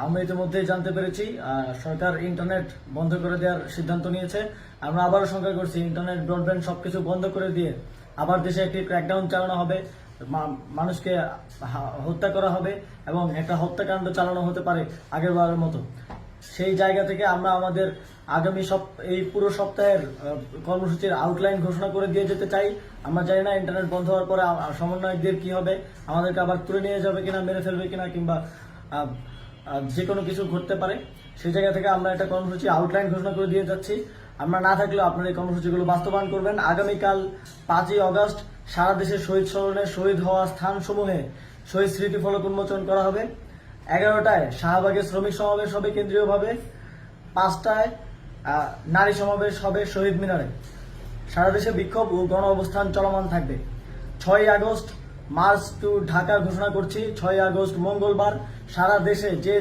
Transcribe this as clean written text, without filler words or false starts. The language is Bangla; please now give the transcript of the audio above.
আমরা ইতিমধ্যেই জানতে পেরেছি সরকার ইন্টারনেট বন্ধ করে দেওয়ার সিদ্ধান্ত নিয়েছে। আমরা আবারও শঙ্কা করছি ইন্টারনেট ব্রডব্যান্ড সবকিছু বন্ধ করে দিয়ে আবার দেশে একটি ক্র্যাকডাউন চালানো হবে, মানুষকে হত্যা করা হবে এবং একটা হত্যাকাণ্ড চালানো হতে পারে আগের বারের মতো। সেই জায়গা থেকে আমরা আমাদের আগামী এই পুরো সপ্তাহের কর্মসূচির আউটলাইন ঘোষণা করে দিয়ে যেতে চাই। আমরা জানি না ইন্টারনেট বন্ধ হওয়ার পরে সমন্বয়কদের কি হবে, আমাদেরকে আবার তুলে নিয়ে যাবে কিনা, মেরে ফেলবে কিনা, কিংবা যে কোনো কিছু ঘটতে পারে। সেই জায়গা থেকে আমরা একটা কর্মসূচি আউটলাইন ঘোষণা করে দিয়ে যাচ্ছি। আমরা না থাকলেও আপনারা এই কর্মসূচিগুলো বাস্তবায়ন করবেন। আগামীকাল 5ই অগস্ট সারা দেশে শহীদ স্মরণে শহীদ হওয়া স্থানসমূহে শহীদ স্মৃতিফলক উন্মোচন করা হবে। 11টায় শাহবাগে শ্রমিক সমাবেশ হবে কেন্দ্রীয়ভাবে, 5টায় নারী সমাবেশ হবে শহীদ মিনারে। সারা দেশে বিক্ষোভ ও গণ অবস্থান চলমান থাকবে। 6ই আগস্ট মার্চ টু ঢাকা ঘোষণা করছি। 6ই আগস্ট মঙ্গলবার সারা দেশে যে